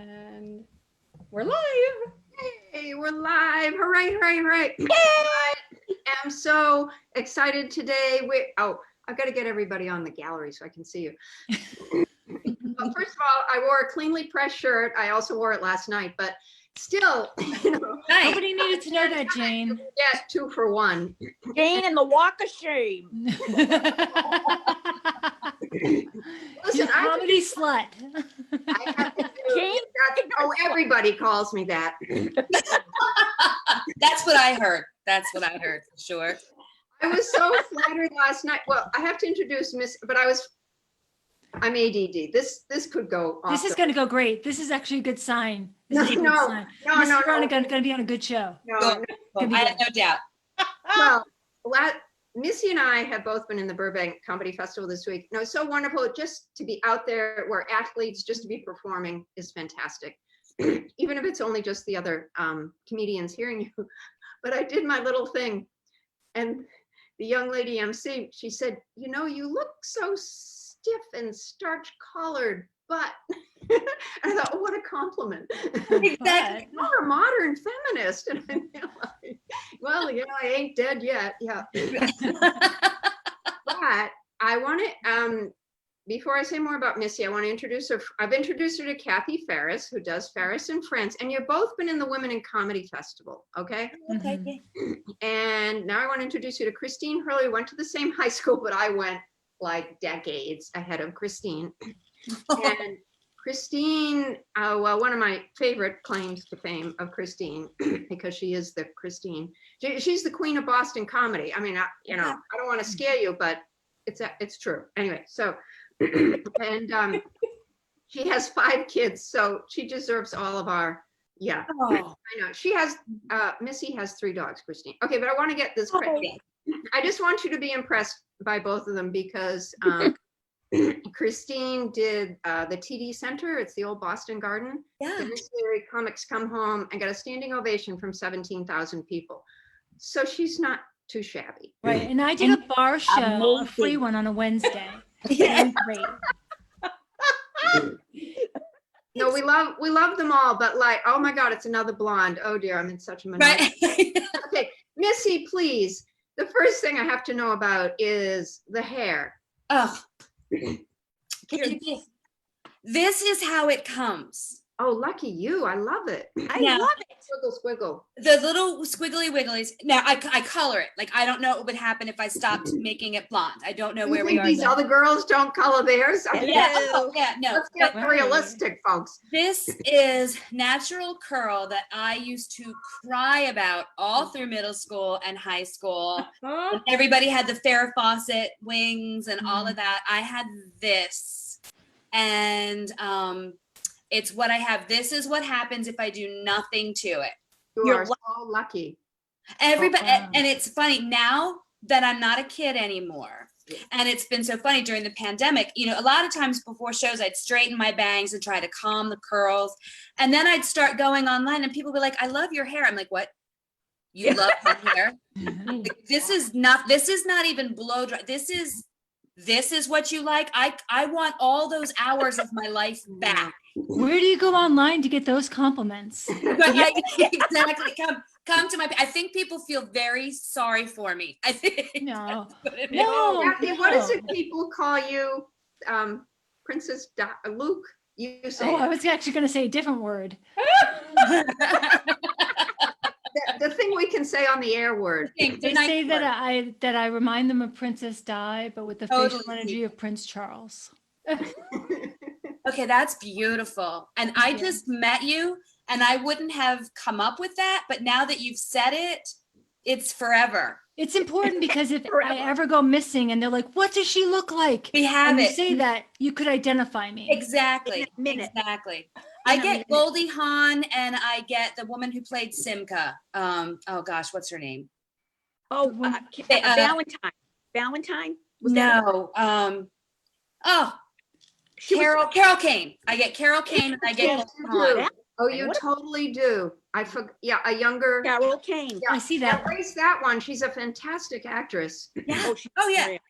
And we're live. Hey, we're live. Hooray, hooray, hooray. I am so excited today. I've got to get everybody on the gallery so I can see you. Well, first of all, I wore a cleanly pressed shirt. I also wore it last night, but still, Nobody needed to know that, Jane. Yeah, 2 for 1. Jane and the walk of shame. Listen, Comedy slut. I have to do, Jane? everybody calls me that. That's what I heard. That's what I heard for sure. I was so flattered last night. Well, I have to introduce I'm ADD. This could go off. This is going to go great. This is actually a good sign. This is a good No, sign. no, Miss no, Veronica no. going to be on a good show. No, I have no doubt. well, Missy and I have both been in the Burbank Comedy Festival this week. No, it's so wonderful just to be out there where athletes, just to be performing is fantastic. Even if it's only just the other comedians hearing you. But I did my little thing. And the young lady MC, she said, you know, you look so stiff and starch collared, but and I thought, oh, what a compliment. Exactly. You're a modern feminist. And I realized, well, you know, I ain't dead yet. Yeah. But I want to, before I say more about Missy, I want to introduce her. I've introduced her to Kathy Ferris, who does Ferris and Friends. And you've both been in the Women in Comedy Festival, okay? Okay. And now I want to introduce you to Christine Hurley. We went to the same high school, but I went like decades ahead of Christine. And Christine, well, one of my favorite claims to fame of Christine, because she is the Christine. She's the queen of Boston comedy. I mean, I don't want to scare you, but it's true. Anyway, so, and she has 5 kids, so she deserves all of our, I know. She has, Missy has 3 dogs, Christine. Okay, but I want to get this credit. I just want you to be impressed by both of them because Christine did the TD Center. It's the old Boston Garden. Yeah. The Mystery Comics Come Home and got a standing ovation from 17,000 people. So she's not too shabby. Right. And I did a bar show, a free one on a Wednesday. Yeah. Great. No, we love them all, but like, oh my God, it's another blonde. Oh dear, I'm in such a minority. Right. Okay, Missy, please. The first thing I have to know about is the hair. Oh. This is how it comes. Oh, lucky you. I love it. I Now- love it. Squiggle, squiggle. The little squiggly wigglies. Now I color it. Like I don't know what would happen if I stopped making it blonde. I don't know You where we think are. these now. other girls don't color theirs? I mean, Yeah. Oh, yeah. No. let's get Right. realistic, folks. This is natural curl that I used to cry about all through middle school and high school. Huh? Everybody had the Farrah Fawcett wings and all of that. I had this, and it's what I have. This is what happens if I do nothing to it. You You're are so lucky. Everybody, wow. and it's funny now that I'm not a kid anymore. And it's been so funny during the pandemic. You know, a lot of times before shows, I'd straighten my bangs and try to calm the curls. And then I'd start going online and people would be like, I love your hair. I'm like, what? You love my hair? Like, this is not even blow dry. This is what you like. I want all those hours of my life back. Where do you go online to get those compliments? Yeah, exactly. Come to my. I think people feel very sorry for me. I think. No. No. Kathy, what is it people call you? Princess Luke? You say Oh, I it. was actually going to say a different word. The thing we can say on the air word. They say that I remind them of Princess Di, but with the Totally. facial energy of Prince Charles. Okay, that's beautiful. And I Yeah. just met you, and I wouldn't have come up with that. But now that you've said it, it's forever. It's important because if I ever go missing and they're like, what does she look like? We have And you it. say that, you could identify me. Exactly. In a minute. Exactly. I get Goldie Hawn, and I get the woman who played Simca. Oh gosh, what's her name? Oh, Valentine. Valentine? Was that No. Carol Kane. I get Carol Kane, and I get Yes, Goldie you Hawn. do. Oh, you What? totally do. I forgot. Yeah, a younger. Carol Kane? Yeah. I see that. Erase that one. She's a fantastic actress. Yeah. she's Oh yeah. great.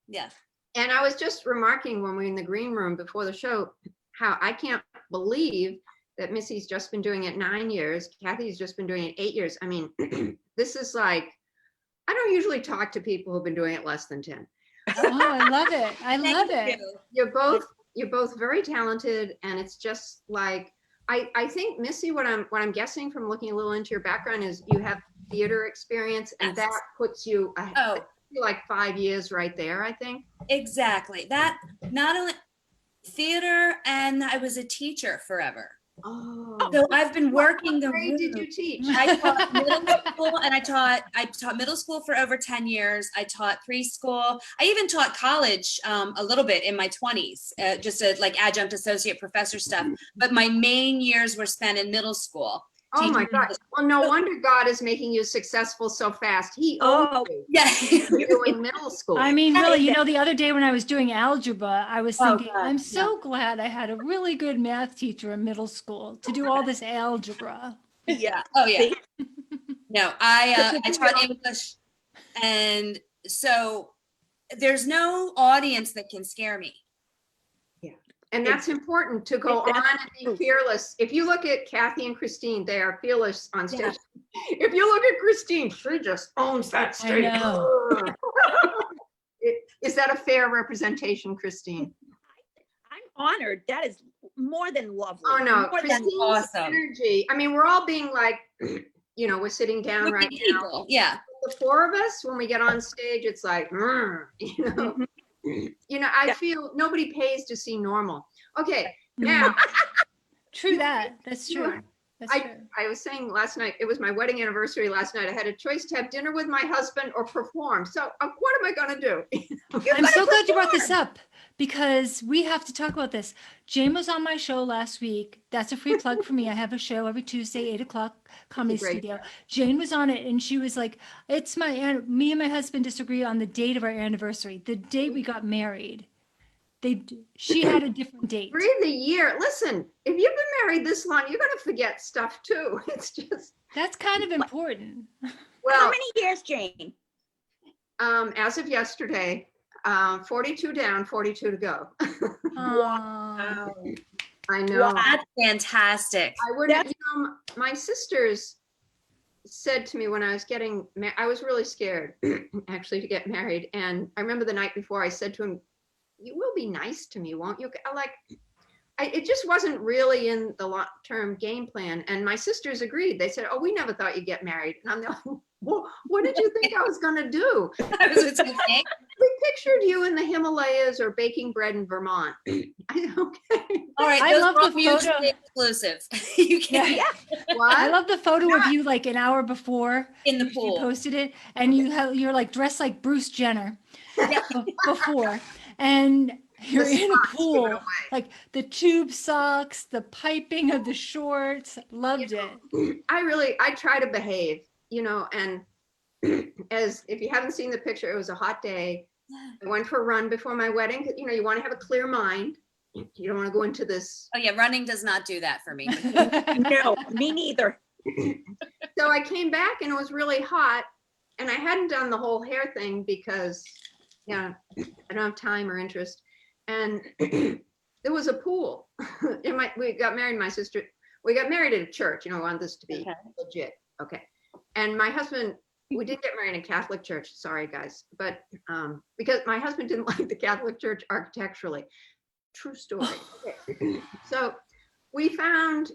Yeah. And I was just remarking when we were in the green room before the show, how I can't believe that Missy's just been doing it 9 years. Kathy's just been doing it 8 years. I mean, this is like, I don't usually talk to people who've been doing it less than 10. Oh, I love it. I love Thank it. you. You're both very talented, and it's just like, I think, Missy, what I'm guessing from looking a little into your background is you have theater experience, and Yes. that puts you Oh, like 5 years right there, I think. exactly. That not only theater, and I was a teacher forever. Oh, So I've been working the what grade did room. you teach? I taught middle school, and I taught middle school for over 10 years. I taught preschool. I even taught college a little bit in my 20s, just a, like adjunct associate professor stuff. But my main years were spent in middle school. Oh my teaching God. Well, no wonder God is making you successful so fast. He Oh. owns you. Yeah. You in middle school. I mean, really, the other day when I was doing algebra, I was Oh, thinking, God, I'm so glad I had a really good math teacher in middle school to do all this algebra. Yeah. Oh yeah. See? No, I taught English, and so there's no audience that can scare me. And that's important to go on and be fearless. If you look at Kathy and Christine, they are fearless on stage. Yeah. If you look at Christine, she just owns that stage. know. Is that a fair representation, Christine? I'm honored. That is more than lovely. Oh no, More than Christine's awesome. energy. I mean, we're all being like, we're sitting down right Wicked now. people. Yeah. The four of us, when we get on stage, it's like, Mhm. I Yeah. feel nobody pays to see normal. Okay, now True that. That's true. That's true. I was saying last night, it was my wedding anniversary last night. I had a choice to have dinner with my husband or perform. So what am I going to do? I'm so glad you brought this up because we have to talk about this. Jane was on my show last week. That's a free plug for me. I have a show every Tuesday, 8:00, Comedy Great. Studio. Jane was on it and she was like, me and my husband disagree on the date of our anniversary, the date we got married. She had a different date. Breathe a year. Listen, if you've been married this long, you're going to forget stuff too. It's just, That's kind of important. How well, many years, Jane? as of yesterday, 42 down, 42 to go. Aw. I know. Wow. That's fantastic. I would, That's- my sisters said to me when I was I was really scared actually to get married. And I remember the night before I said to him, you will be nice to me, won't you? It just wasn't really in the long-term game plan. And my sisters agreed. They said, oh, we never thought you'd get married. And I'm like, well, what did you think I was going to do? I was with you, Jane. We pictured you in the Himalayas or baking bread in Vermont. Okay. All right, I those love are all the photo. mutually exclusive. You can Yeah. I What? love the photo of you like an hour before in the you pool. posted it, and you're like dressed like Bruce Jenner before, and you're The in a socks give it pool, away. like the tube socks, the piping of the shorts. Loved it. I try to behave, and as if you haven't seen the picture, it was a hot day. I went for a run before my wedding. 'Cause, you want to have a clear mind. You don't want to go into this. Oh yeah, running does not do that for me. No, me neither. So I came back and it was really hot, and I hadn't done the whole hair thing because, I don't have time or interest. And there was a pool. We got married, my sister. We got married at a church. We wanted this to be Okay. legit. Okay. And my husband, we did get married in a Catholic church. Sorry, guys. But because my husband didn't like the Catholic church architecturally. True story. Okay. So we found,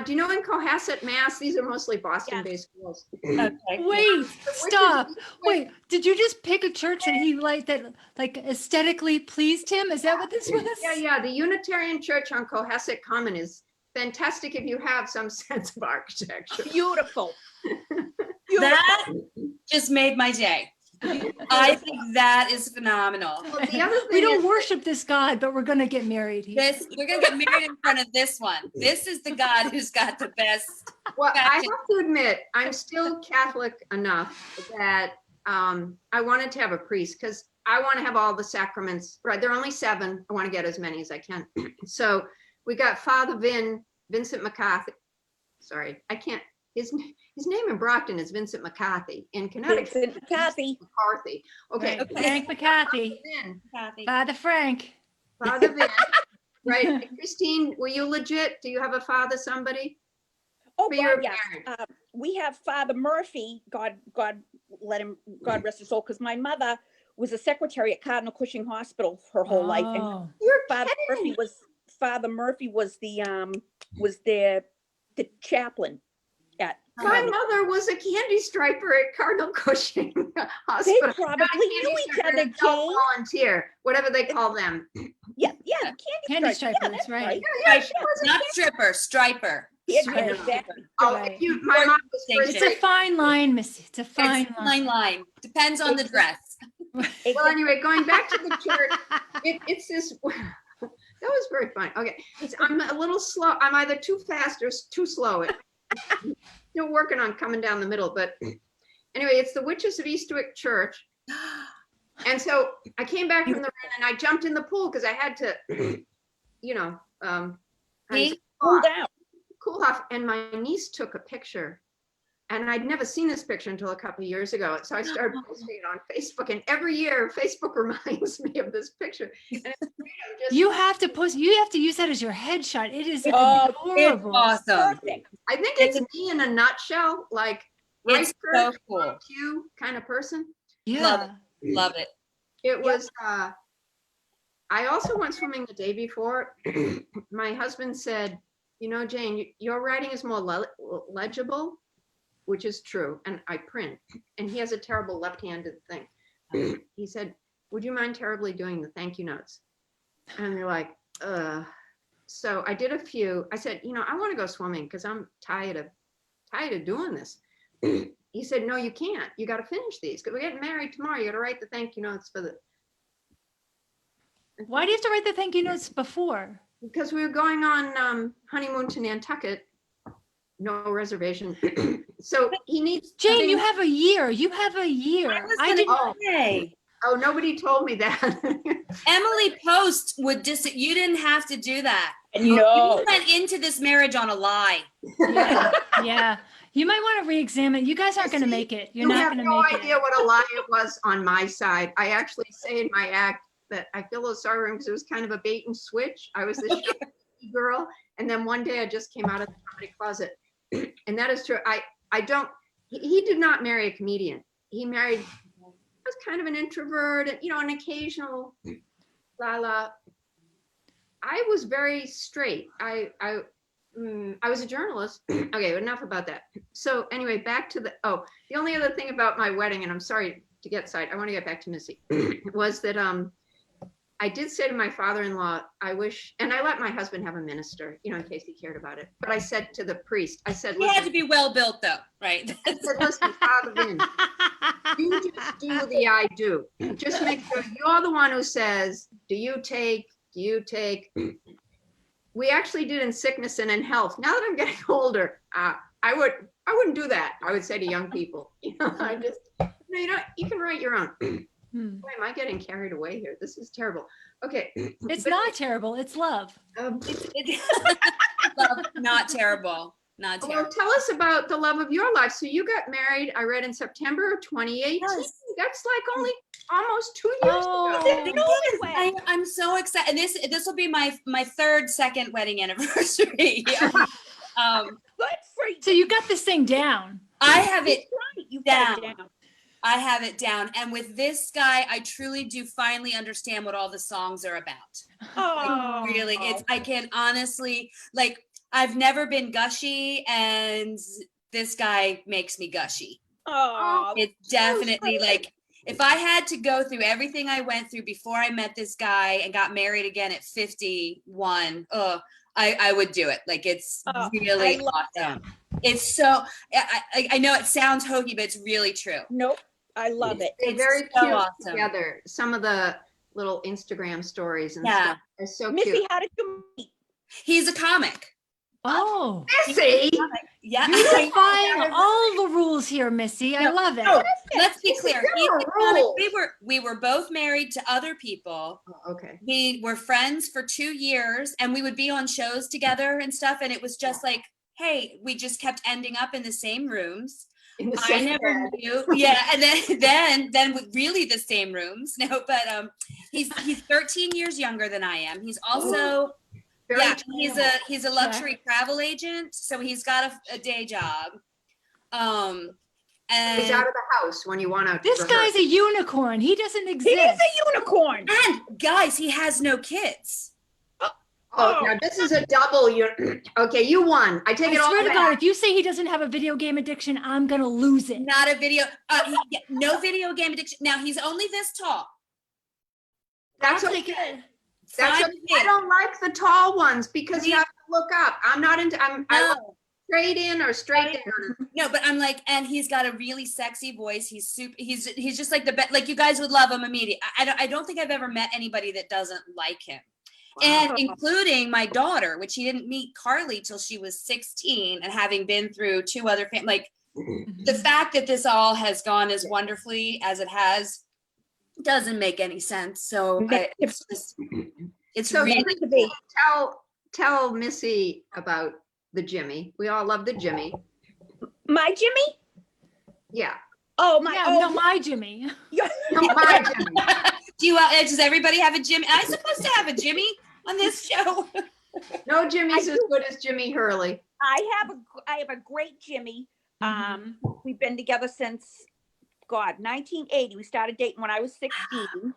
do you know in Cohasset, Mass, these are mostly Boston-based schools. Okay. Wait, stop. Wait, did you just pick a church that he liked that like aesthetically pleased him? Is that what this was? Yeah. The Unitarian Church on Cohasset Common is fantastic if you have some sense of architecture. Beautiful. That just made my day. I think that is phenomenal. Well, the other We thing don't is, worship this God, but we're gonna get married. We're gonna get married in front of this one. This is the God who's got the best. well, I Gotcha. have to admit, I'm still Catholic enough that I wanted to have a priest because I want to have all the sacraments. Right, there are only 7. I want to get as many as I can. So we got Father Vincent McCarthy. Sorry, I can't. His name in Brockton is Vincent McCarthy. In Connecticut, Vincent McCarthy. McCarthy. Okay, Right. Frank McCarthy, Vin, Kathy. Father Frank. Father Vin. Right. And Christine, were you legit? Do you have a father, somebody? Oh, For your God, yes. parents. We have Father Murphy, God rest his soul, because my mother was a secretary at Cardinal Cushing Hospital her whole life. And Oh, You're Father kidding. Murphy was the chaplain at My Cardinal. mother was a candy striper at Cardinal Cushing They Hospital. probably Not a knew candy each striper, other, an adult Jane. volunteer, whatever they call them. Yeah, the candy, Candy striper. Yeah, stripers, that's right. Yeah, she was a Not stripper, striper. Yeah, Striper. exactly. Oh, Right. if you, my mom was first It's a grade. fine line, Missy. It's a fine It's a line. fine line. Depends on the dress. Well, anyway, going back to the church, it's this, that was very fun. Okay, I'm a little slow. I'm either too fast or too slow. Still working on coming down the middle, but anyway, it's the Witches of Eastwick Church. And so I came back from the run and I jumped in the pool because I had to, you know, Me? Cool down. cool off. And my niece took a picture. And I'd never seen this picture until a couple of years ago. So I started posting it on Facebook. And every year, Facebook reminds me of this picture. And it's great. I'm just, You have to post, you have to use that as your headshot. It is Oh, It's adorable. awesome. Perfect. I think it's me in a nutshell, like right It's so church, cool. right pew kind of person. Yeah. Love it. It was, I also went swimming the day before. My husband said, you know, Jane, your writing is more legible, which is true. And I print, and he has a terrible left-handed thing. He said, would you mind terribly doing the thank you notes? And they're like, so I did a few. I said, you know, I want to go swimming because I'm tired of doing this. He said, no, you can't. You got to finish these because we're getting married tomorrow. You got to write the thank you notes for the. Why do you have to write the thank you notes before? Because we were going on honeymoon to Nantucket, no reservation. So he needs. Jane, you things- have a year. You have a year. I was I gonna didn't. say, Oh, nobody told me that. Emily Post would you didn't have to do that. No. You went into this marriage on a lie. Yeah. Yeah. You might want to re-examine. You guys aren't going to make it. You're You not have going to no make idea it. what a lie it was on my side. I actually say in my act that I feel a little sorry for him because it was kind of a bait and switch. I was the show girl, and then one day I just came out of the comedy closet, and that is true. I don't. He did not marry a comedian. He married. Was kind of an introvert, and you know, an occasional la. I was very straight. I was a journalist. Okay, enough about that. So anyway, back to the only other thing about my wedding, and I'm sorry to get side. I want to get back to Missy. Was that I did say to my father-in-law, I wish, and I let my husband have a minister, you know, in case he cared about it. But I said to the priest, I said, He had to listen, be well built though, right? I said, listen, Father Vin, you just do the I do. Just make sure you're the one who says, do you take? We actually did in sickness and in health. Now that I'm getting older, I wouldn't do that. I would say to young people, you know, you can write your own. Boy, am I getting carried away here? This is terrible. Okay. It's But, not terrible. It's love. Love, not terrible. Not well, terrible. tell us about the love of your life. So you got married, I read in September of 2018. Yes. That's like only almost 2 years Oh. ago. I'm so excited. And this will be my second wedding anniversary. Good for you. So you got this thing down. I have it You got it down. I have it down. And with this guy, I truly do finally understand what all the songs are about. Oh, Really, I can honestly, like, I've never been gushy, and this guy makes me gushy. Oh, It's definitely like, if I had to go through everything I went through before I met this guy and got married again at 51, I would do it. Like, it's Oh, really I love awesome. It's so, I know it sounds hokey, but it's really true. nope. I love it. They're It's very so cute awesome. together. Some of the little Instagram stories and Yeah. stuff are so Missy, cute. how did you meet? He's a comic. Oh, Missy, Yeah. you're defying all the rules here, Missy. I No, love it. no, let's be It's clear. zero He's a comic. rules. We were both married to other people. Oh, okay. We were friends for 2 years, and we would be on shows together and stuff. And it was just like, hey, we just kept ending up in the same rooms. In the I same never bed. knew. Yeah, and then with really the same rooms. No, but he's 13 years younger than I am. He's also Very Yeah, attainable. he's a luxury travel agent, so he's got a day job. He's And out of the house when you want to. This guy's a unicorn. He doesn't He is exist. a unicorn. and guys, he has no kids. Oh, now this is a double. Okay, you won. I take I it all swear to back. God, if you say he doesn't have a video game addiction, I'm gonna lose it. Not a video. No video game addiction. Now he's only this tall. That's I'll okay. take it. That's Fine okay. with I me. don't like the tall ones because you have to look up. I'm not into. I like No, straight in or straight down. no, but I'm like, and he's got a really sexy voice. He's super. He's just like the best. Like you guys would love him immediately. I don't think I've ever met anybody that doesn't like him. And including my daughter, which he didn't meet Carly till she was 16, and having been through two other like the fact that this all has gone as wonderfully as it has doesn't make any sense. So it's just, it's So really to be. tell Missy about the Jimmy. We all love the Jimmy. My Jimmy? Yeah. Oh, my. Yeah, oh, no, my Jimmy. No, my Jimmy. Do you does everybody have a Jimmy? Am I supposed to have a Jimmy on this show? No Jimmy's as good as Jimmy Hurley. I have a great Jimmy. We've been together since 1980. We started dating when I was 16.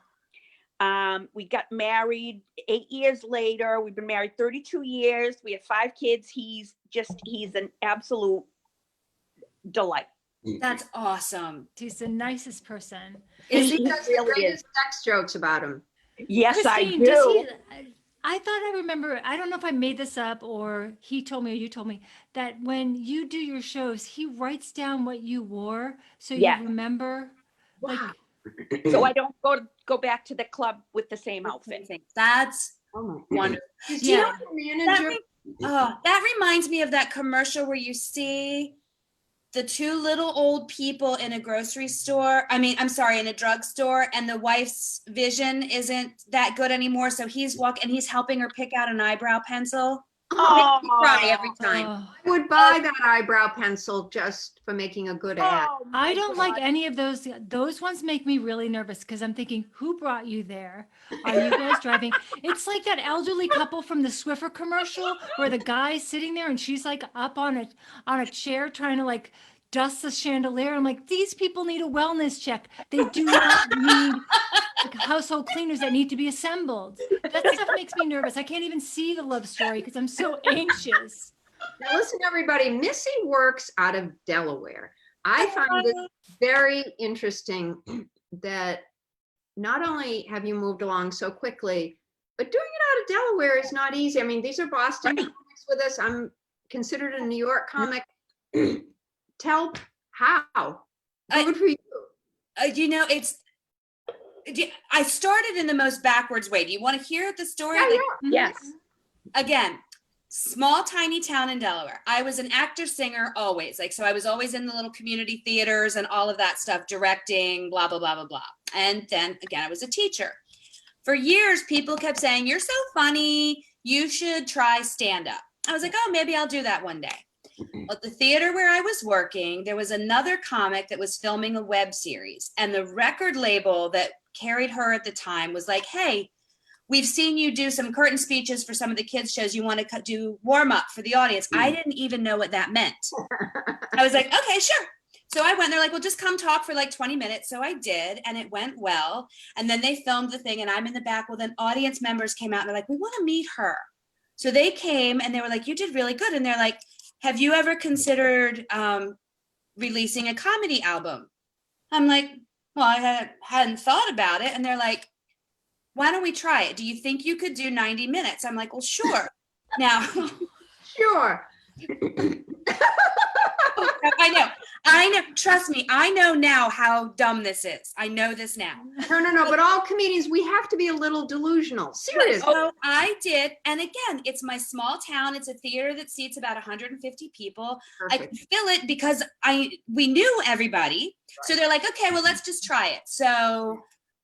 We got married 8 years later. We've been married 32 years. We have 5 kids. He's an absolute delight. That's awesome. He's the nicest person. Is He he does the really greatest sex jokes about him? Yes, Christine, I does do. he? I thought I remember. I don't know if I made this up or he told me or you told me that when you do your shows, he writes down what you wore so Yeah. you remember. Like, So I don't go back to the club with the same outfit. That's Oh my. wonderful. Do you yeah. know The that, manager. that reminds me of that commercial where you see the two little old people in a grocery store. I mean, I'm sorry, in a drugstore, and the wife's vision isn't that good anymore. So he's helping her pick out an eyebrow pencil. Oh, Makes me cry every time. Oh, I would buy that eyebrow pencil just for making a good ad. Oh, my I don't like God. any of those. Those ones make me really nervous because I'm thinking, who brought you there? Are you guys driving? It's like that elderly couple from the Swiffer commercial where the guy's sitting there and she's like up on a chair trying to like dust the chandelier. I'm like, these people need a wellness check. They do not need like household cleaners that need to be assembled. That stuff makes me nervous. I can't even see the love story because I'm so anxious. Now listen, everybody. Missy works out of Delaware. I find it very interesting that not only have you moved along so quickly, but doing it out of Delaware is not easy. I mean, these are Boston comics with us. I'm considered a New York comic. Tell how. Good for you. You know, I started in the most backwards way. Do you want to hear the story? Yeah, Like, yeah. Yes. again, small, tiny town in Delaware. I was an actor singer always. Like, so I was always in the little community theaters and all of that stuff, directing, blah, blah, blah, blah, blah. And then again, I was a teacher. For years, people kept saying, "You're so funny. You should try stand up." I was like, oh, maybe I'll do that one day. At the theater where I was working, there was another comic that was filming a web series, and the record label that carried her at the time was like, "Hey, we've seen you do some curtain speeches for some of the kids shows. You want to do warm up for the audience?" I didn't even know what that meant. I was like, okay, sure. So I went, they're like, "Well, just come talk for like 20 minutes. So I did, and it went well. And then they filmed the thing, and I'm in the back. Well, then audience members came out and they're like, "We want to meet her." So they came and they were like, "You did really good." And they're like, "Have you ever considered releasing a comedy album?" I'm like, "Well, I hadn't thought about it." And they're like, "Why don't we try it? Do you think you could do 90 minutes? I'm like, "Well, sure." Now, Sure. I know. Trust me, I know now how dumb this is. I know this now. No. But all comedians, we have to be a little delusional. Seriously. So I did. And again, it's my small town. It's a theater that seats about 150 people. I Perfect. could fill it because we knew everybody. So they're like, "Okay, well, let's just try it." So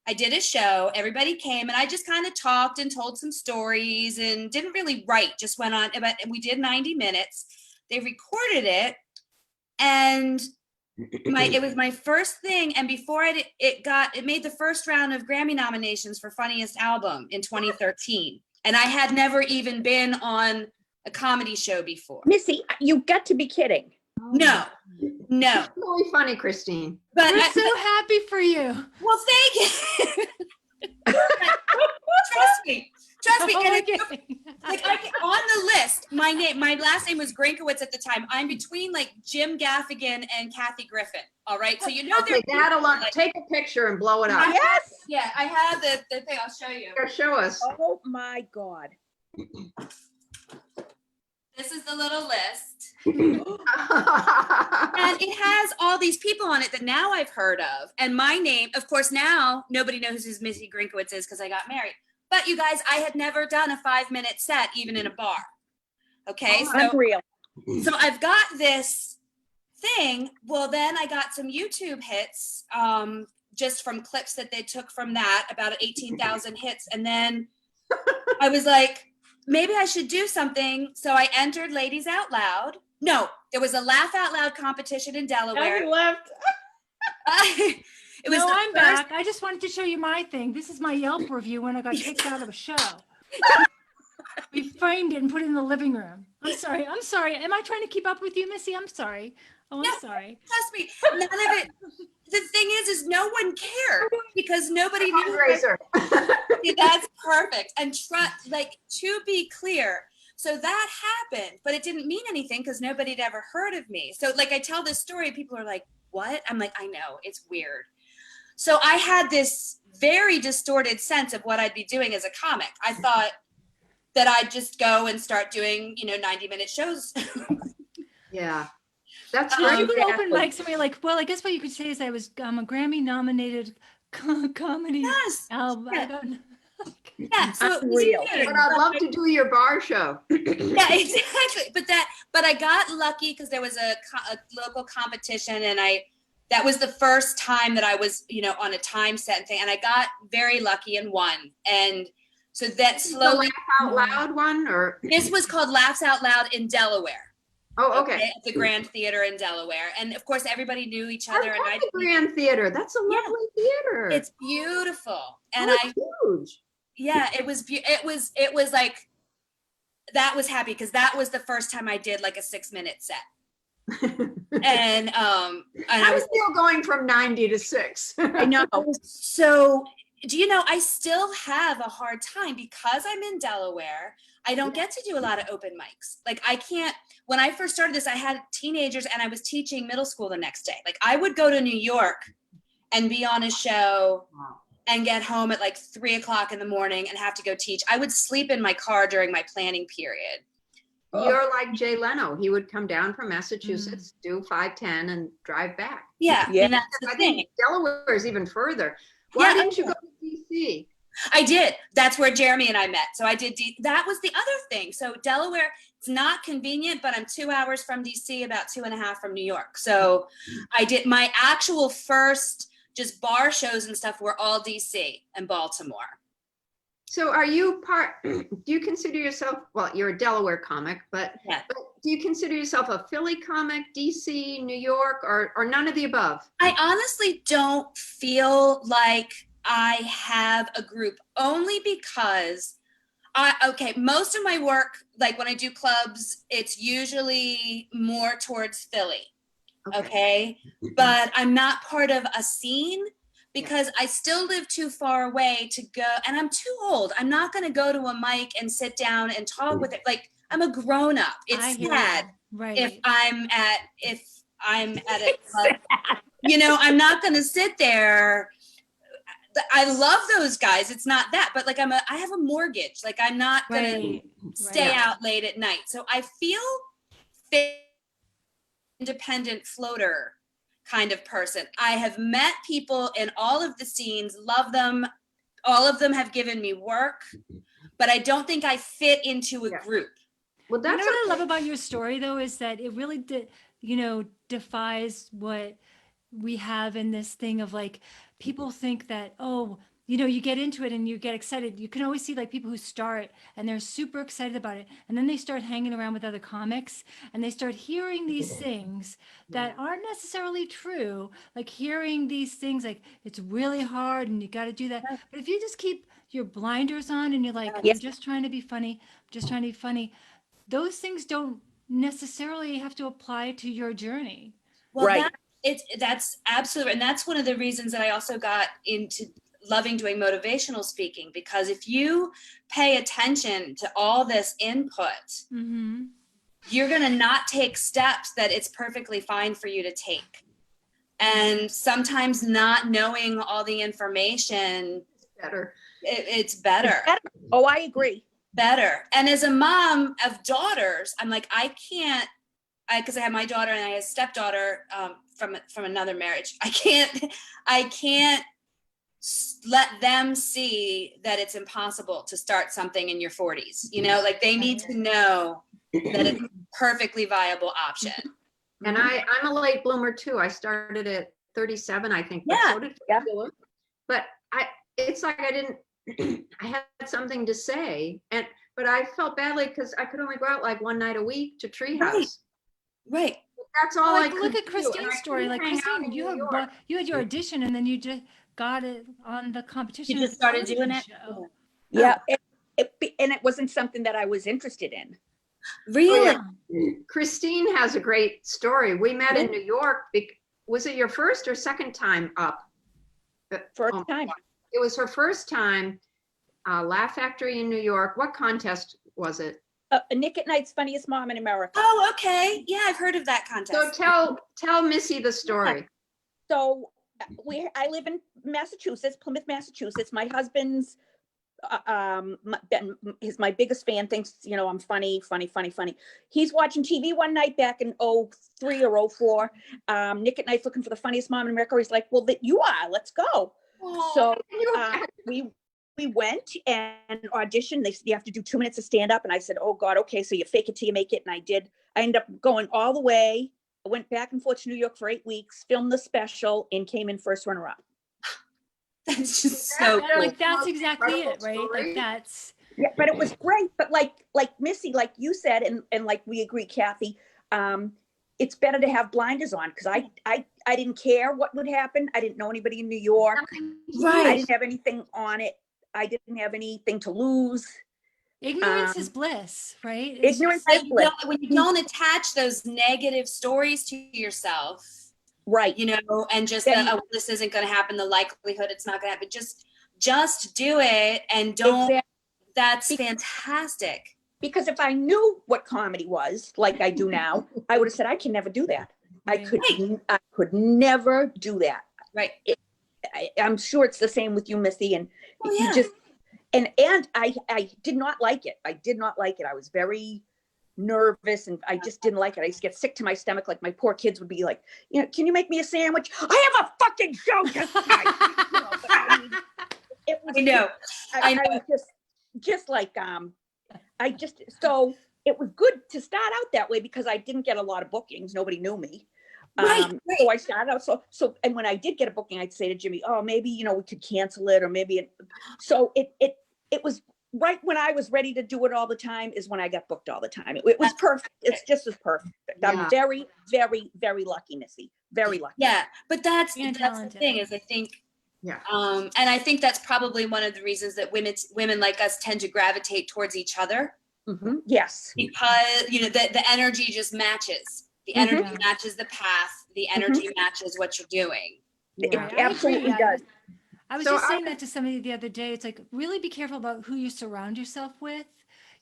I did a show. Everybody came and I just kind of talked and told some stories and didn't really write, just went on. But we did 90 minutes. They recorded it. And it was my first thing, and before it made the first round of Grammy nominations for funniest album in 2013. And I had never even been on a comedy show before. Missy, you got to be kidding. No, no. Really funny, Christine. But We're so happy for you. well, thank you. Trust me. Trust me. Oh, And okay. like on the list, my last name was Grinkowitz at the time. I'm between like Jim Gaffigan and Kathy Griffin. All right. So you know Okay, that alone, take a picture and blow it up. Yes. Yeah, I have the thing. I'll show you. Here, show us. Oh my God. This is the little list. Oh, And it has all these people on it that now I've heard of. And my name, of course, now nobody knows who Missy Grinkowitz is because I got married. But you guys, I had never done a 5-minute set, even in a bar. Okay, Unreal. so I've got this thing. Well, then I got some YouTube hits just from clips that they took from that, about 18,000 hits. And then I was like, maybe I should do something. So I entered Ladies Out Loud. No, there was a Laugh Out Loud competition in Delaware. Ellie left. It was No, the I'm first- back. I just wanted to show you my thing. This is my Yelp review when I got kicked out of a show. We framed it and put it in the living room. I'm sorry. I'm sorry. Am I trying to keep up with you, Missy? I'm sorry. Oh, I'm No. sorry. Trust me, none of it. The thing is no one cared because nobody knew. Fundraiser. That's perfect. And like, to be clear, so that happened, but it didn't mean anything because nobody had ever heard of me. So like I tell this story, people are like, what? I'm like, I know, it's weird. So I had this very distorted sense of what I'd be doing as a comic. I thought that I'd just go and start doing, 90-minute shows. Yeah, that's Did great. you go open mics and be like, well, I guess what you could say is I was a Grammy nominated comedy Yes. album. I Yeah. don't know. Yeah. So it was Unreal. weird. But I'd love to do your bar show. Yeah, exactly. But I got lucky because there was a local competition, and that was the first time that I was, on a time set thing, and I got very lucky and won. And so that The slowly, Laugh Out Loud one, or this was called Laughs Out Loud in Delaware. oh, okay. At the Grand Theater in Delaware, and of course everybody knew each I other. And love the Grand Theater. That's a Yeah. lovely theater. it's beautiful, and Oh, it's huge. yeah, it was like, that was happy because that was the first time I did like a 6-minute set. And How I do was you feel going from 90 to 6? I know. so, do you know, I still have a hard time because I'm in Delaware. I don't get to do a lot of open mics. Like I can't, when I first started this, I had teenagers and I was teaching middle school the next day. Like I would go to New York and be on a show Wow. and get home at like 3:00 in the morning and have to go teach. I would sleep in my car during my planning period. You're like Jay Leno. He would come down from Massachusetts, do 5:10 and drive back. Yeah, Yeah. and that's the I thing. think Delaware is even further. Why Yeah. didn't you go to DC? I did. That's where Jeremy and I met. So I did. That was the other thing. So Delaware, it's not convenient, but I'm 2 hours from DC, about 2.5 from New York. So I did my actual first just bar shows and stuff were all DC and Baltimore. So are you do you consider yourself, well, you're a Delaware comic, but, Yeah. but do you consider yourself a Philly comic, DC, New York, or none of the above? I honestly don't feel like I have a group, only because most of my work, like when I do clubs, it's usually more towards Philly. Okay. But I'm not part of a scene because I still live too far away to go, and I'm too old. I'm not going to go to a mic and sit down and talk with it. Like I'm a grown up. I It's hear sad you. Right. if I'm at a club. I'm not going to sit there. I love those guys. It's not that, but like I have a mortgage. Like I'm not going Right. to stay Right. out late at night. So I feel independent floater kind of person. I have met people in all of the scenes, love them. All of them have given me work, but I don't think I fit into a Yeah. group. Well, You that's know what I okay. love about your story though is that it really defies what we have in this thing of like people think that, oh, you get into it and you get excited. You can always see like people who start and they're super excited about it. And then they start hanging around with other comics and they start hearing these things that aren't necessarily true. Like hearing these things like it's really hard and you got to do that. But if you just keep your blinders on and you're like, Yeah. I'm just trying to be funny, just trying to be funny. Those things don't necessarily have to apply to your journey. Well, Right. that's absolutely, and that's one of the reasons that I also got into loving doing motivational speaking, because if you pay attention to all this input, Mm-hmm. you're going to not take steps that it's perfectly fine for you to take. And sometimes not knowing all the information, Better. it's better. Oh, I agree. Better. And as a mom of daughters, I'm like, I can't, because I have my daughter and I have a stepdaughter from another marriage. I can't let them see that it's impossible to start something in your 40s. You know, like they need to know that it's a perfectly viable option. And I'm a late bloomer too. I started at 37, I think. But Yeah. so did Yeah. Philip. But it's like I didn't. I had something to say, but I felt badly because I could only go out like one night a week to Treehouse. Right. That's all I Like, could look at do, and Christine's I story. couldn't Like, hang out Christine, in you New had York. you had your audition and then you just got it on the competition. You just started doing television it? show. Yeah. And it wasn't something that I was interested in. Really? Yeah. Christine has a great story. We met in New York. Was it your first or second time up? First Oh, time. It was her first time. Laugh Factory in New York. What contest was it? Nick at Night's Funniest Mom in America. Oh, okay. Yeah, I've heard of that contest. So tell Missy the story. So I live in Massachusetts, Plymouth, Massachusetts. My husband's is my biggest fan, thinks, you know, I'm funny. He's watching TV one night back in 03 or 04. Nick at Night's looking for the funniest mom in America. He's like, well, you are, let's go. So we went and auditioned. They said, you have to do 2 minutes of stand up. And I said, oh God, okay. So you fake it till you make it. And I did. I ended up going all the way. I went back and forth to New York for 8 weeks, filmed the special, and came in first runner up. That's just so Yeah, cool. like that's exactly it, Incredible right? story. Like that's Yeah, but it was great. But like Missy, like you said, and like we agree, Kathy, it's better to have blinders on, because I didn't care what would happen. I didn't know anybody in New York. I Right. didn't have anything on it. I didn't have anything to lose. ignorance is bliss, right? It's Ignorance Like, is bliss. when you don't attach those negative stories to yourself, Right. you know, and just Then- oh, this isn't going to happen. The likelihood it's not going to happen. Just do it and don't. Exactly. That's fantastic. Because if I knew what comedy was, like I do now, I would have said, I can never do that. I could never do that. Right. I'm sure it's the same with you, Missy. And Oh, you yeah. just, and I did not like it. I did not like it. I was very nervous and I just didn't like it. I used to get sick to my stomach. Like my poor kids would be like, you know, can you make me a sandwich? I have a fucking show tonight. You know, but I mean, it was, I know. I was just like, so it was good to start out that way because I didn't get a lot of bookings. Nobody knew me. Right. So I started out, so, and when I did get a booking, I'd say to Jimmy, oh, maybe, you know, we could cancel it, or maybe so it was right when I was ready to do it all the time is when I got booked all the time. It was perfect. It's just as perfect. I'm Yeah. very, very, very lucky, Missy. Very lucky. Yeah, but that's You're the talented. thing is I think, Yeah. and I think that's probably one of the reasons that women like us tend to gravitate towards each other, Yes. because you know the energy just matches. The energy Mhm. matches the path. The energy matches what you're doing. It Yeah. absolutely I agree. does. I was So just I- saying that to somebody the other day. It's like, really be careful about who you surround yourself with.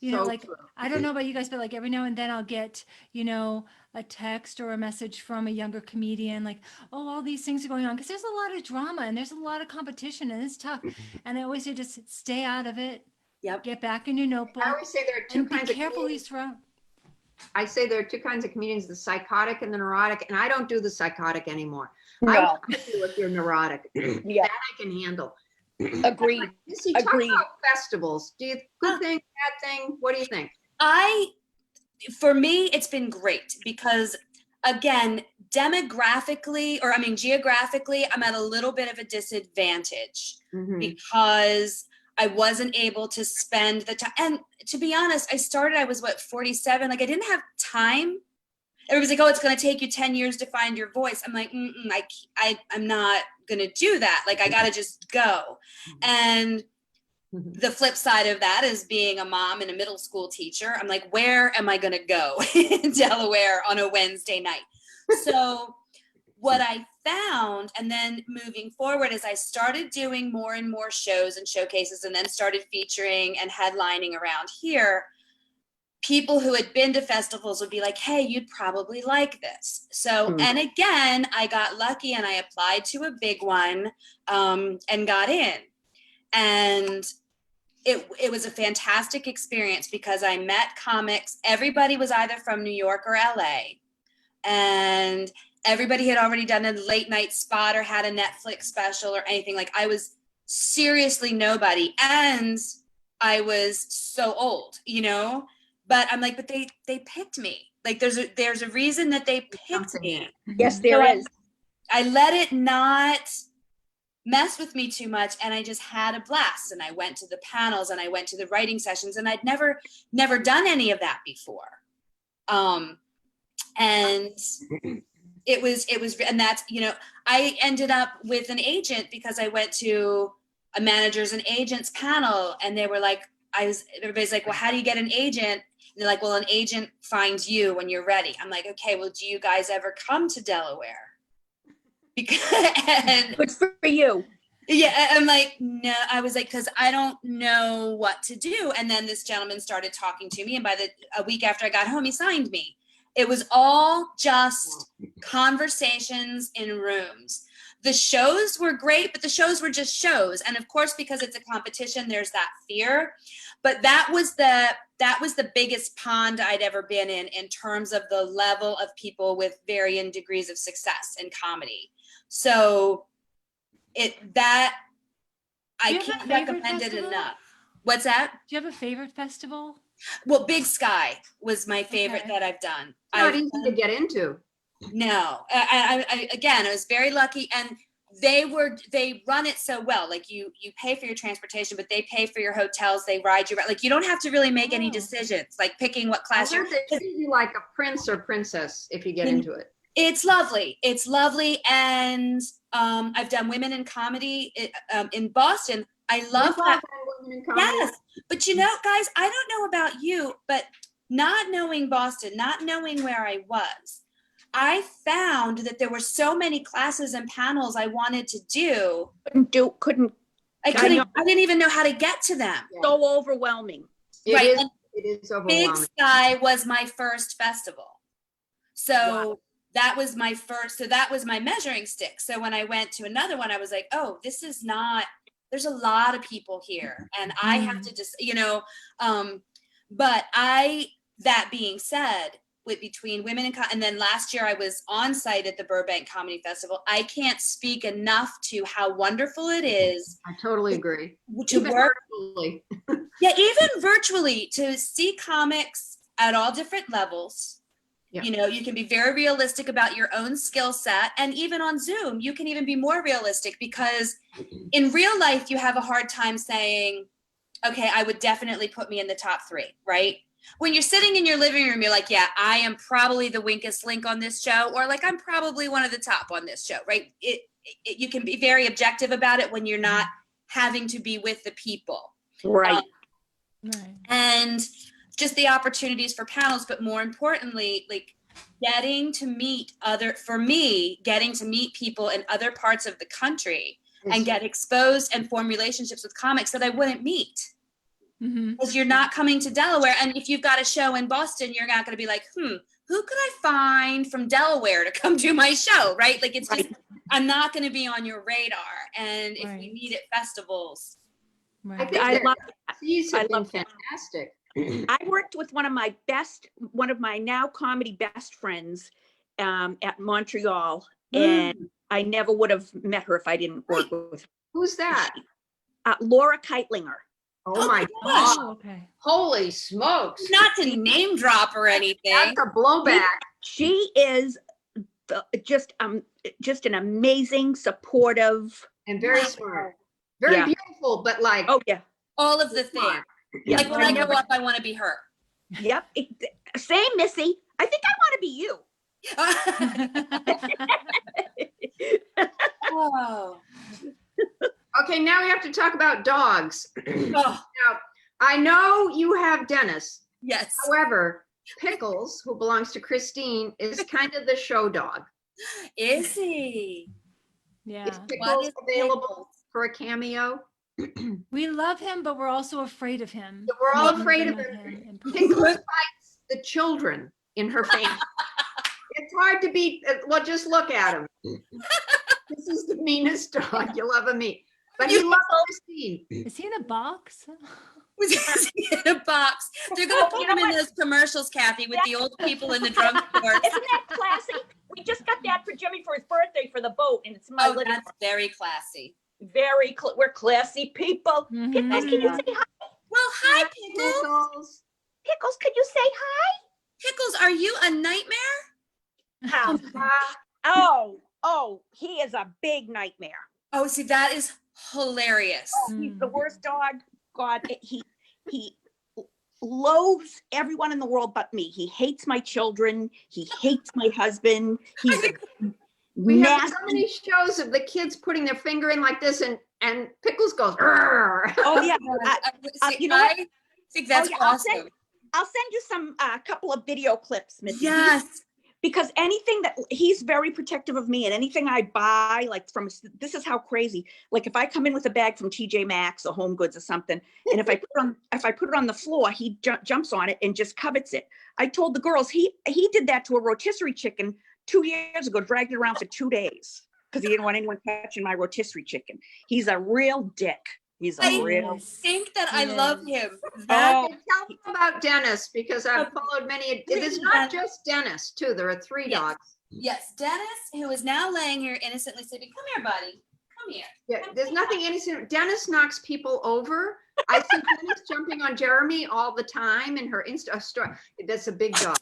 You know, So like, true. I don't know about you guys, but like every now and then I'll get, you know, a text or a message from a younger comedian, like, oh, all these things are going on. Because there's a lot of drama and there's a lot of competition and it's tough. And I always say, just stay out of it. Yep. Get back in your notebook. I always say there are two And be kinds of careful who you comedians. surround. I say there are two kinds of comedians, the psychotic and the neurotic, and I don't do the psychotic anymore. I No. want to do if you're neurotic. Yeah. That I can handle. Agreed. Missy, talk Agreed. about festivals. Do you good thing, bad thing? What do you think? For me, it's been great because again, geographically, I'm at a little bit of a disadvantage because I wasn't able to spend the time. And to be honest, I was 47. Like I didn't have time. Everybody's like, oh, it's going to take you 10 years to find your voice. I'm like, I'm not going to do that. Like I got to just go. And the flip side of that is being a mom and a middle school teacher. I'm like, where am I going to go in Delaware on a Wednesday night? So what I found, and then moving forward, is I started doing more and more shows and showcases, and then started featuring and headlining around here. People who had been to festivals would be like, hey, you'd probably like this. So, and again, I got lucky and I applied to a big one and got in. And it was a fantastic experience because I met comics. Everybody was either from New York or LA. And everybody had already done a late night spot or had a Netflix special or anything. Like, I was seriously nobody. And I was so old, you know? But I'm like, but they picked me. Like, there's a reason that they picked me. Yes, there is. I let it not mess with me too much, and I just had a blast. And I went to the panels and I went to the writing sessions, and I'd never done any of that before. And it was, and that's, you know, I ended up with an agent because I went to a managers and agents panel, and they were like, everybody's like, well, how do you get an agent? And they're like, well, an agent finds you when you're ready. I'm like, okay, well, do you guys ever come to Delaware? Because Good for you. yeah, I'm like, no, I was like, because I don't know what to do. And then this gentleman started talking to me, and a week after I got home, he signed me. It was all just conversations in rooms. The shows were great, but the shows were just shows. And of course, because it's a competition, there's that fear. But that was the biggest pond I'd ever been in terms of the level of people with varying degrees of success in comedy. So I can't recommend it enough. What's that? Do you have a favorite festival? Well, Big Sky was my favorite that I've done. Not easy to get into. No, I again, I was very lucky, and they run it so well. Like, you pay for your transportation, but they pay for your hotels. They ride you around. Like, you don't have to really make any decisions, like picking what class you're. They treat you like a prince or princess if you get into it. It's lovely. It's lovely, and I've done women in comedy in Boston. I love that. Yes, but you know, guys, I don't know about you, but not knowing Boston, not knowing where I was, I found that there were so many classes and panels I wanted to do. I didn't even know how to get to them. Yeah. So overwhelming. It is overwhelming. Big Sky was my first festival. So Wow. that was my first, so that was my measuring stick. So when I went to another one, I was like, oh, this is not, there's a lot of people here, and I have to just, you know, but that being said, between women and then last year I was on site at the Burbank Comedy Festival. I can't speak enough to how wonderful it is. I totally agree. To Even work virtually. Yeah, even virtually, to see comics at all different levels. Yeah. You know, you can be very realistic about your own skill set, and even on Zoom, you can even be more realistic, because in real life, you have a hard time saying, okay, I would definitely put me in the top 3, right? When you're sitting in your living room, you're like, yeah, I am probably the weakest link on this show, or like, I'm probably one of the top on this show, right? You can be very objective about it when you're not having to be with the people. Right. Right. And just the opportunities for panels, but more importantly, like getting to meet people in other parts of the country and get exposed and form relationships with comics that I wouldn't meet. Because you're not coming to Delaware. And if you've got a show in Boston, you're not going to be like, who could I find from Delaware to come do my show, right? Like, it's just, I'm not going to be on your radar. And if we meet at festivals. I think these have been fantastic. I worked with one of my now comedy best friends at Montreal, and I never would have met her if I didn't work with her. Who's that? Laura Keitlinger. Oh my gosh. God. Okay. Holy smokes. Not to name drop or anything. That's a blowback. She is just an amazing, supportive, And very smart. Very beautiful, but like. oh yeah. All of the things. Yeah. Like, when I grow up, I want to be her. Yep. Same, Missy. I think I want to be you. Oh. Okay, now we have to talk about dogs. Oh, Now, I know you have Dennis. yes. However, Pickles, who belongs to Christine, is kind of the show dog. Is he? Yeah. Is Pickles is available Pickles? for a cameo? We love him, but we're also afraid of him. We're all We've afraid never of met him. in person. Pickles fights the children in her family. It's hard to beat. Well, just look at him. This is the meanest dog you'll ever meet. But he loves Christine. Is he in a box? Was he in a box? They're gonna Oh, put you know him in what? those commercials, Kathy, with the old people in the drugstore. Isn't that classy? We just got that for Jimmy for his birthday for the boat, and it's in my Oh, living that's very classy. room. We're classy people. Mhm. Pickles, can you say hi? Well, hi, Pickles. Pickles. Pickles, can you say hi? Pickles, are you a nightmare? Oh, he is a big nightmare. Oh, see, that is hilarious. Oh, he's the worst dog. God, he loathes everyone in the world but me. He hates my children. He hates my husband. He's a We have nasty. so many shows of the kids putting their finger in like this, and Pickles goes. "Arr." Oh yeah, See, you know what? I think that's yeah, awesome. I'll send you some couple of video clips, Missy. Yes. Because anything that he's very protective of me, and anything I buy, like this is how crazy. Like if I come in with a bag from TJ Maxx or Home Goods or something, and if I put it on the floor, he jumps on it and just covets it. I told the girls he did that to a rotisserie chicken 2 years ago, dragged it around for 2 days because he didn't want anyone touching my rotisserie chicken. He's a real dick. He's a I real. think that I Yes. love him. Oh, Okay, tell them about Dennis, because I've followed many. It's not just Dennis, too. There are 3 Yes. dogs. Yes, Dennis, who is now laying here innocently sleeping. Come here, buddy. Come here. Yeah, there's nothing innocent. Dennis knocks people over. I see Dennis jumping on Jeremy all the time in her Insta story. That's a big dog.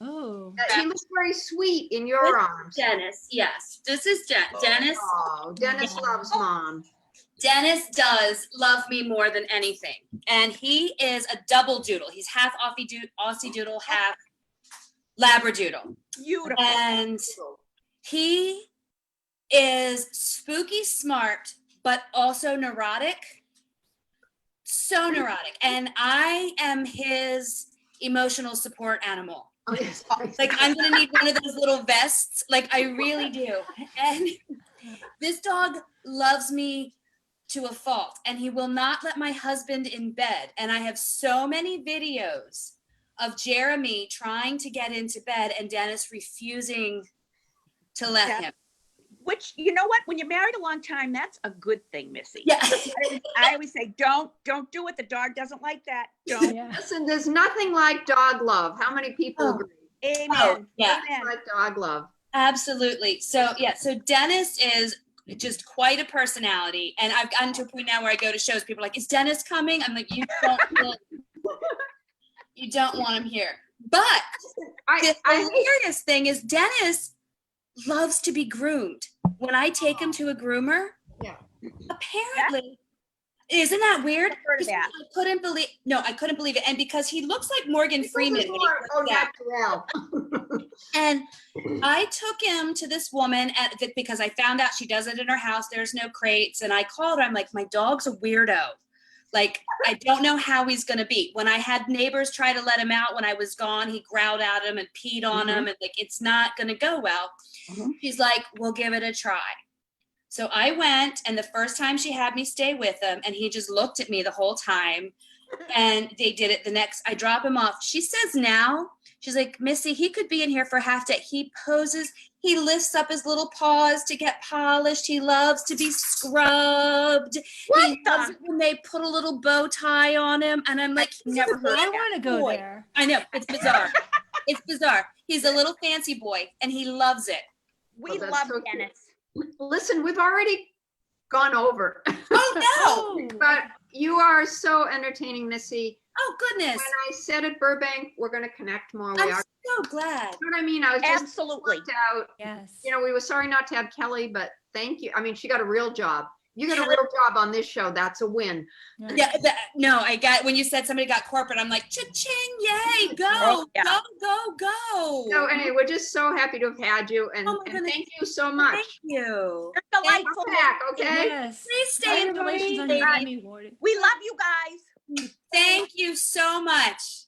Oh. He looks very sweet in your arms. Dennis, yes. This is Dennis. Oh, Dennis loves mom. Dennis does love me more than anything. And he is a double doodle. He's half Aussie doodle, half Labradoodle. beautiful. And he is spooky smart, but also neurotic. So neurotic. And I am his emotional support animal. Oh, yes. Like I'm gonna need one of those little vests. Like I really do. And this dog loves me to a fault, and he will not let my husband in bed. And I have so many videos of Jeremy trying to get into bed and Dennis refusing to let Yeah. him. Which, you know what? When you're married a long time, that's a good thing, Missy. Yeah. I always say, don't do it. The dog doesn't like that. Don't. Yeah. Listen, there's nothing like dog love. How many people Oh. agree? Amen. Oh, yeah. Amen. Like dog love. Absolutely. So so Dennis is just quite a personality. And I've gotten to a point now where I go to shows, people are like, is Dennis coming? I'm like, you don't want him here. But the hilarious thing is Dennis loves to be groomed. When I take him to a groomer, Yeah. apparently, isn't that weird? I've heard of that. I couldn't believe it. And because he looks like Morgan Freeman. When he Oh, works out. natural. And I took him to this woman because I found out she does it in her house. There's no crates. And I called her. I'm like, my dog's a weirdo. Like, I don't know how he's going to be. When I had neighbors try to let him out when I was gone, he growled at him and peed on him. And like, it's not going to go well. She's like, we'll give it a try. So I went, and the first time she had me stay with him, and he just looked at me the whole time. And they did it I drop him off. She says now, she's like, Missy, he could be in here for half day. He poses, he lifts up his little paws to get polished. He loves to be scrubbed. He loves it when they put a little bow tie on him. And I'm like, Never heard I of that. want to go Boy. there. I know, it's bizarre. It's bizarre. He's a little fancy boy, and he loves it. We Oh, that's love so cute. Dennis. Listen, we've already gone over. Oh, no. But you are so entertaining, Missy. Oh, goodness. When I said at Burbank, we're going to connect more. We I'm are. so glad. You know what I mean? I was just Absolutely. freaked out. Yes. You know, we were sorry not to have Kelly, but thank you. I mean, she got a real job. You got a real job on this show. That's a win. Yeah, no, I got, when you said somebody got corporate, I'm like, cha-ching, yay, go, Oh, yeah. go. So anyway, we're just so happy to have had you, and, Oh my and goodness. thank you so much. Thank you. You're Come delightful. back, okay? Yes. Please stay in Congratulations on touch. your Emmy award. We love you guys. Thank you so much.